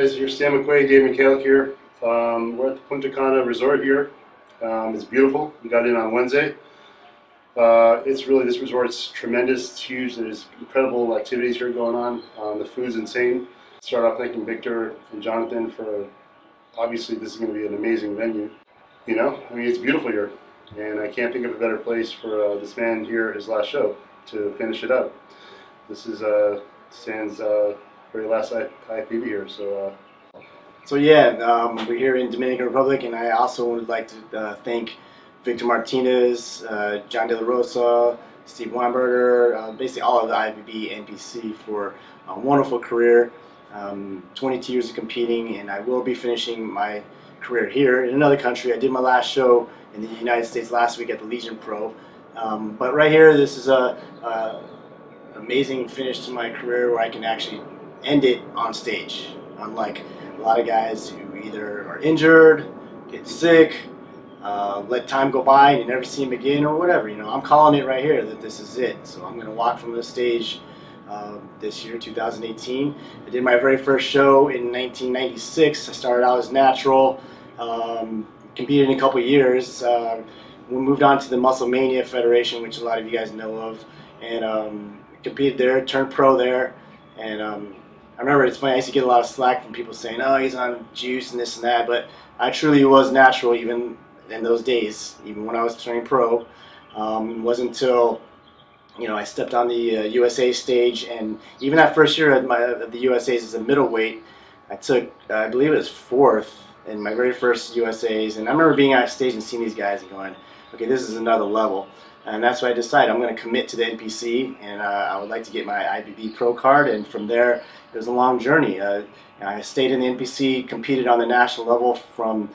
guys, you're Stan McQuay, Dave McHale here. We're at the Punta Cana Resort here. It's beautiful. We got in on Wednesday. This resort's tremendous. It's huge. There's incredible activities here going on. The food's insane. Start off thanking Victor and Jonathan for, obviously this is going to be an amazing venue. You know, I mean, it's beautiful here. And I can't think of a better place for this man here, his last show, to finish it up. This is Stan's very last IFBB here, so. We're here in Dominican Republic, and I also would like to thank Victor Martinez, John De La Rosa, Steve Weinberger, basically all of the IFBB NPC for a wonderful career. 22 years of competing, and I will be finishing my career here in another country. I did my last show in the United States last week at the Legion Pro, but right here, this is a amazing finish to my career where I can actually end it on stage, unlike a lot of guys who either are injured, get sick, let time go by and you never see him again or whatever. You know, I'm calling it right here that this is it. So I'm going to walk from the stage this year, 2018. I did my very first show in 1996. I started out as natural, competed in a couple years. We moved on to the Muscle Mania Federation, which a lot of you guys know of, and competed there, turned pro there. And I remember, it's funny, I used to get a lot of slack from people saying, oh, he's on juice and this and that, but I truly was natural even in those days, even when I was turning pro. It wasn't until, you know, I stepped on the USA stage, and even that first year at the USAs as a middleweight, I took, I believe it was 4th in my very first USAs, and I remember being on stage and seeing these guys and going, okay, this is another level. And that's why I decided I'm going to commit to the NPC, and I would like to get my IFBB Pro card, and from there, it was a long journey. I stayed in the NPC, competed on the national level from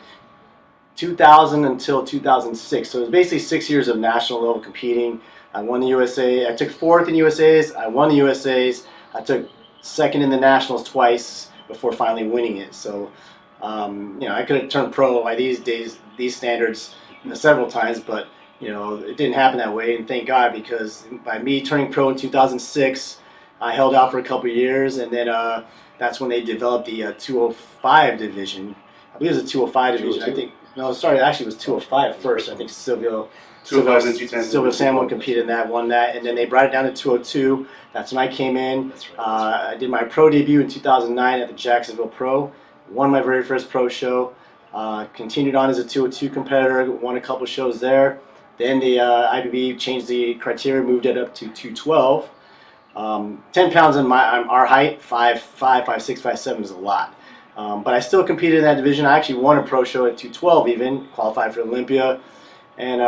2000 until 2006, so it was basically 6 years of national level competing. I won the USA, I took 4th in USAs, I won the USAs, I took 2nd in the nationals twice before finally winning it. So, you know, I could have turned pro by these standards, you know, several times, but you know, it didn't happen that way, and thank God, because by me turning pro in 2006, I held out for a couple of years, and then that's when they developed the 205 division. I believe it was a 205 division. I think, no, sorry, actually it was 205 first. I think Silvio Samuel competed in that, won that, and then they brought it down to 202. That's when I came in. I did my pro debut in 2009 at the Jacksonville Pro, won my very first pro show, continued on as a 202 competitor, won a couple shows there. Then the IFBB changed the criteria, moved it up to 212. 10 pounds on our height, 5'5", 5'6", 5'7" is a lot. But I still competed in that division. I actually won a pro show at 212 even, qualified for Olympia. And,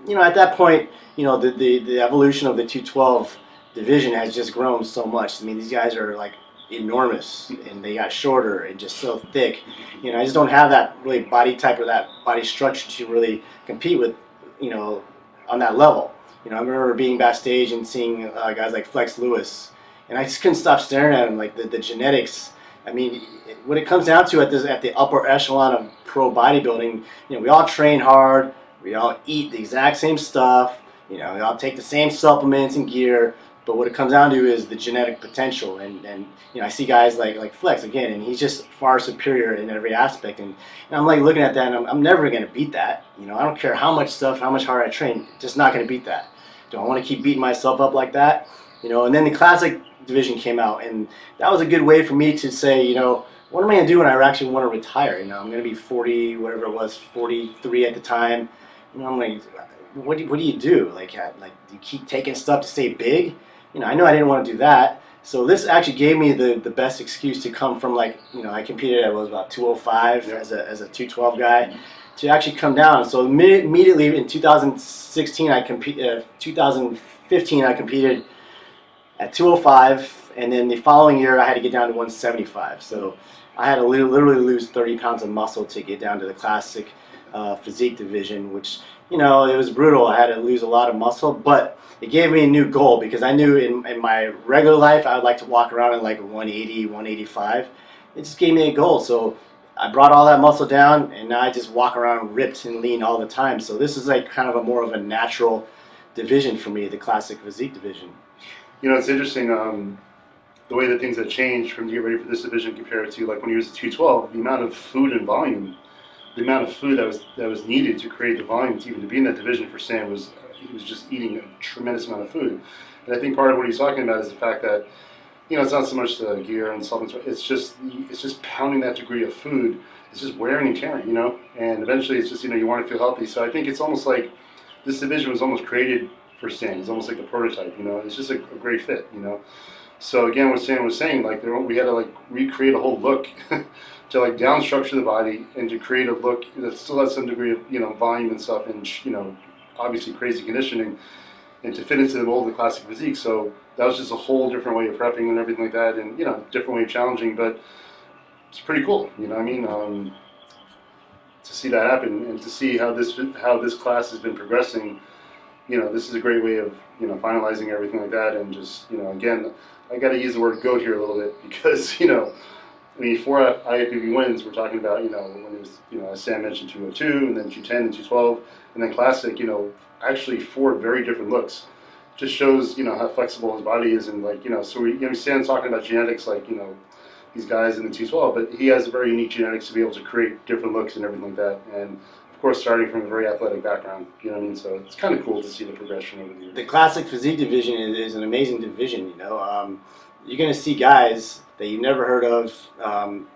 you know, at that point, you know, the evolution of the 212 division has just grown so much. I mean, these guys are like enormous, and they got shorter and just so thick. You know, I just don't have that really body type or that body structure to really compete with, you know, on that level. You know, I remember being backstage and seeing guys like Flex Lewis, and I just couldn't stop staring at him, like the genetics. I mean, when it comes down to it, at the upper echelon of pro bodybuilding, you know, we all train hard, we all eat the exact same stuff, you know, we all take the same supplements and gear, but what it comes down to is the genetic potential. And you know, I see guys like Flex again, and he's just far superior in every aspect. And I'm like looking at that, and I'm never going to beat that. You know, I don't care how much harder I train, just not going to beat that. Do I want to keep beating myself up like that? You know, and then the classic division came out, and that was a good way for me to say, you know, what am I going to do when I actually want to retire? You know, I'm going to be 40, whatever it was, 43 at the time. You know, I'm like, what do you do? Like, do you keep taking stuff to stay big? You know, I know I didn't want to do that. So this actually gave me the best excuse to come from, like, you know, I competed at, was about 205 as a 212 guy, to actually come down. So immediately in 2015 I competed at 205, and then the following year I had to get down to 175. So I had to literally lose 30 pounds of muscle to get down to the classic physique division, which, you know, it was brutal. I had to lose a lot of muscle, but it gave me a new goal, because I knew in my regular life I would like to walk around in like 180, 185. It just gave me a goal. So I brought all that muscle down, and now I just walk around ripped and lean all the time. So this is like kind of more of a natural division for me, the classic physique division. You know, it's interesting. the way that things have changed from to get ready for this division compared to like when he was at 212, the amount of food and volume, the amount of food that was needed to create the volume to even to be in that division for Sam was he was just eating a tremendous amount of food. And I think part of what he's talking about is the fact that, it's not so much the gear and supplements, it's just pounding that degree of food. It's just wearing and tearing, and eventually it's just, you want to feel healthy. So I think it's almost like this division was almost created for Stan. It's almost like a prototype, it's just a great fit, So again, what Stan was saying, like we had to like recreate a whole look to like down structure the body and to create a look that still has some degree of, volume and stuff and, obviously crazy conditioning and to fit into the mold of the classic physique. So that was just a whole different way of prepping and everything like that and, different way of challenging, but it's pretty cool, to see that happen and to see how this class has been progressing. This is a great way of finalizing everything like that, and just again, I got to use the word goat here a little bit because 4 IFBB wins. We're talking about when it was as Sam mentioned 202 and then 210 and 212 and then classic. Actually 4 very different looks. Just shows how flexible his body is and like so we Sam's talking about genetics like these guys in the 212, but he has a very unique genetics to be able to create different looks and everything like that. And of course, starting from a very athletic background, So it's kind of cool to see the progression over the years. The classic physique division is an amazing division, You're going to see guys that you never heard of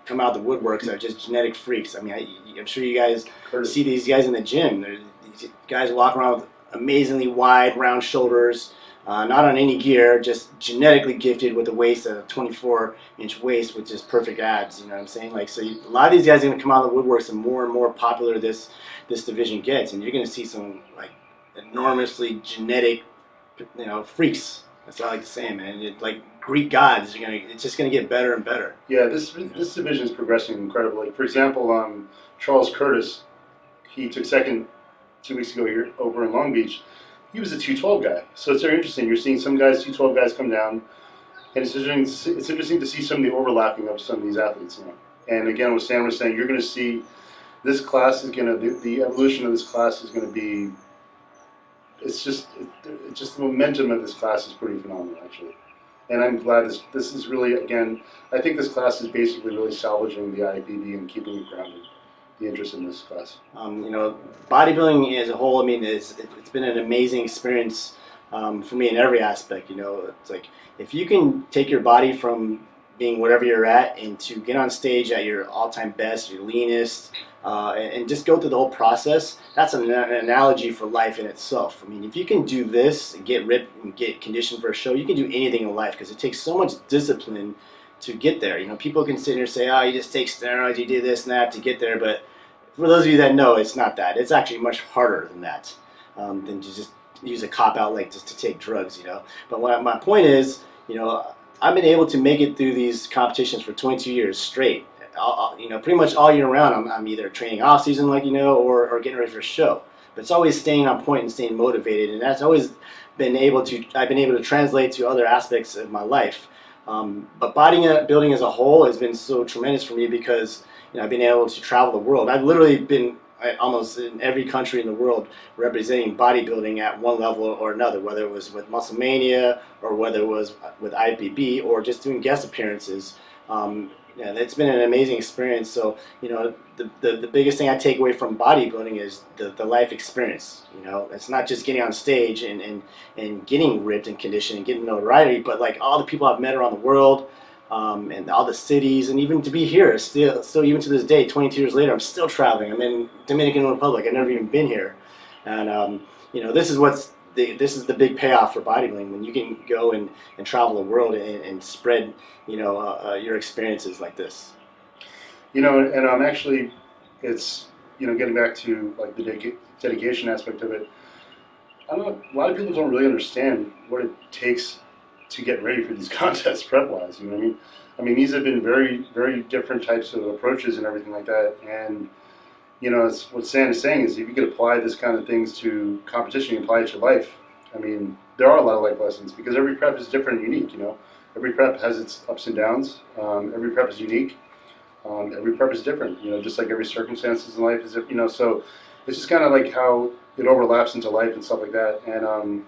come out of the woodworks that are just genetic freaks. I mean, I'm sure you guys see these guys in the gym. These guys walk around with amazingly wide, round shoulders, not on any gear, just genetically gifted with a waist, a 24-inch waist with just perfect abs. You know what I'm saying? Like, so a lot of these guys are going to come out of the woodworks, and more popular this division gets, and you're going to see some like enormously genetic, freaks. That's what I like to say, man. Like Greek gods, it's just gonna get better and better. Yeah, this division is progressing incredibly. For example, Charles Curtis, he took second 2 weeks ago here over in Long Beach. He was a 212 guy, so it's very interesting. You're seeing some guys, 212 guys, come down, and it's interesting to see some of the overlapping of some of these athletes. And again, what Sam was saying, you're going to see this class is going to the evolution of this class is going to be. It's just the momentum of this class is pretty phenomenal, actually. And I'm glad this is really, again, I think this class is basically really salvaging the IFBB and keeping it grounded, the interest in this class. Bodybuilding as a whole, I mean, it's been an amazing experience for me in every aspect. It's like if you can take your body from being whatever you're at and to get on stage at your all-time best, your leanest, and just go through the whole process, that's an analogy for life in itself. I mean, if you can do this and get ripped and get conditioned for a show, you can do anything in life because it takes so much discipline to get there. People can sit here and say, oh, you just take steroids, you do this and that to get there, but for those of you that know, it's not that. It's actually much harder than that, than to just use a cop-out like just to take drugs, But my point is, I've been able to make it through these competitions for 22 years straight. Pretty much all year round, I'm either training off season, like or getting ready for a show. But it's always staying on point and staying motivated, and that's always I've been able to translate to other aspects of my life. But bodybuilding as a whole has been so tremendous for me because I've been able to travel the world. I've literally been almost in every country in the world representing bodybuilding at one level or another, whether it was with Muscle Mania or whether it was with IFBB or just doing guest appearances. It's been an amazing experience. So, the biggest thing I take away from bodybuilding is the life experience. It's not just getting on stage and getting ripped and conditioned and getting notoriety, but like all the people I've met around the world, and all the cities, and even to be here, still even to this day, 22 years later, I'm still traveling. I'm in Dominican Republic. I've never even been here, and this is the big payoff for bodybuilding when you can go and travel the world and spread your experiences like this. And actually, it's getting back to like the dedication aspect of it. I don't know. A lot of people don't really understand what it takes to get ready for these contests prep-wise, you know what I mean? I mean, these have been very, very different types of approaches and everything like that. And, it's, what Sam is saying is if you could apply this kind of things to competition and apply it to life, I mean, there are a lot of life lessons because every prep is different and unique, Every prep has its ups and downs. Every prep is unique. Every prep is different, just like every circumstances in life is, so it's just kind of like how it overlaps into life and stuff like that. And,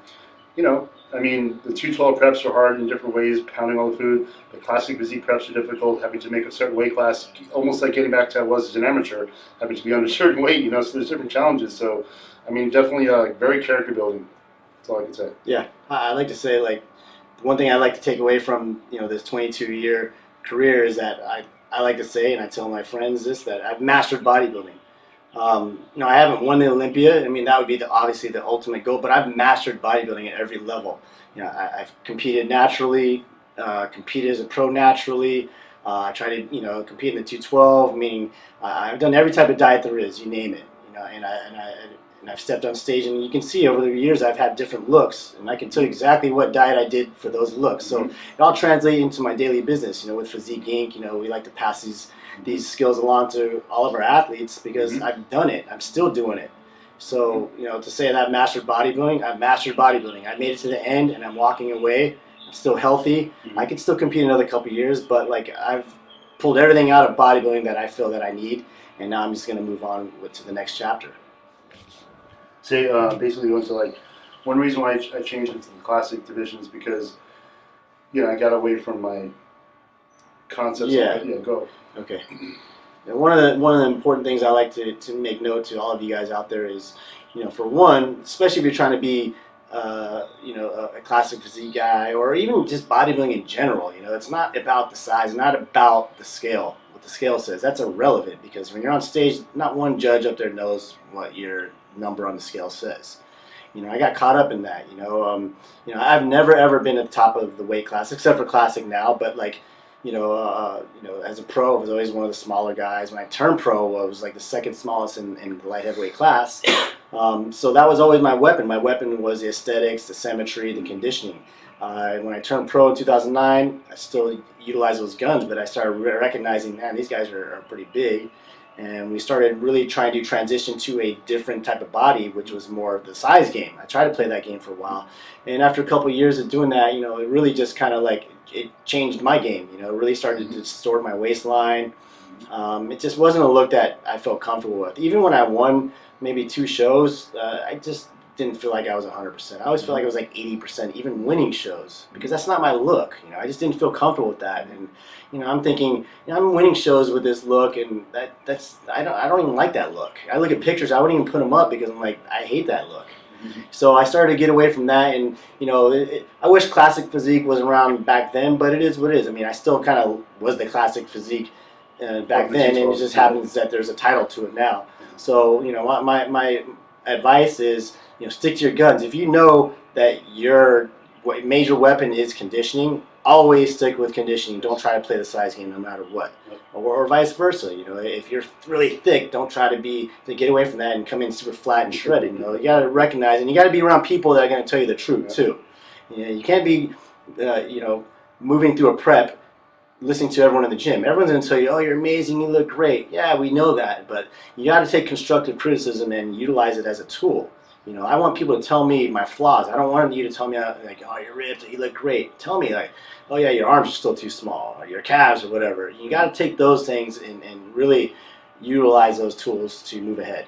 you know, I mean, the 212 preps are hard in different ways, pounding all the food. The classic physique preps are difficult, having to make a certain weight class, almost like getting back to how I was as an amateur, having to be under a certain weight, you know, so there's different challenges. So, I mean, definitely very character building. That's all I can say. Yeah, I like to say, like, one thing I like to take away from, you know, this 22-year career is that I like to say, and I tell my friends this, that I've mastered bodybuilding. You know, I haven't won the Olympia. I mean, that would be obviously the ultimate goal, but I've mastered bodybuilding at every level. You know, I've competed naturally, competed as a pro naturally. I try to, you know, compete in the 212, meaning I've done every type of diet there is, you name it. You know, and I've stepped on stage, and you can see over the years I've had different looks, and I can tell you exactly what diet I did for those looks. So it all translates into my daily business. You know, with Physique Inc., you know, we like to pass these skills along to all of our athletes because I've done it. I'm still doing it. So, you know, to say that I've mastered bodybuilding, I've mastered bodybuilding. I made it to the end, and I'm walking away. I'm still healthy. I could still compete another couple of years, but like I've pulled everything out of bodybuilding that I feel that I need, and now I'm just going to move on to the next chapter. Say, basically going to like, one reason why I changed into the classic division is because, you know, I got away from my concepts. Yeah. Yeah, go. Okay. And one of the important things I like to make note to all of you guys out there is, you know, for one, especially if you're trying to be, you know, a classic physique guy, or even just bodybuilding in general, you know, it's not about the size, not about the scale, what the scale says. That's irrelevant, because when you're on stage, not one judge up there knows what your number on the scale says. You know, I got caught up in that. You know, I've never ever been at the top of the weight class except for classic now. But like, you know, as a pro, I was always one of the smaller guys. When I turned pro, I was like the second smallest in the light heavyweight class. So that was always my weapon. My weapon was the aesthetics, the symmetry, the conditioning. When I turned pro in 2009, I still utilized those guns, but I started recognizing, man, these guys are pretty big. And we started really trying to transition to a different type of body, which was more of the size game. I tried to play that game for a while. And after a couple of years of doing that, you know, it really just kind of like, it changed my game. You know, it really started to distort my waistline. It just wasn't a look that I felt comfortable with. Even when I won maybe 2 shows, I just didn't feel like I was 100%. I always felt like I was like 80%, even winning shows, because that's not my look. You know, I just didn't feel comfortable with that. And you know, I'm thinking, you know, I'm winning shows with this look, and that's I don't even like that look. I look at pictures, I wouldn't even put them up because I'm like, I hate that look. So I started to get away from that, and you know, I wish classic physique was around back then, but it is what it is. I mean, I still kind of was the classic physique back then, and it just happens that there's a title to it now. So you know, my advice is, you know, stick to your guns. If you know that your major weapon is conditioning, always stick with conditioning. Don't try to play the size game no matter what, or vice versa. You know, if you're really thick, don't try to get away from that and come in super flat and shredded. You know, you got to recognize, and you got to be around people that are going to tell you the truth too. You know, you can't be, you know, moving through a prep, listening to everyone in the gym. Everyone's going to tell you, oh, you're amazing, you look great. Yeah, we know that, but you got to take constructive criticism and utilize it as a tool. You know, I want people to tell me my flaws. I don't want you to tell me, like, oh, you're ripped, you look great. Tell me, like, oh, yeah, your arms are still too small, or your calves, or whatever. You got to take those things and really utilize those tools to move ahead.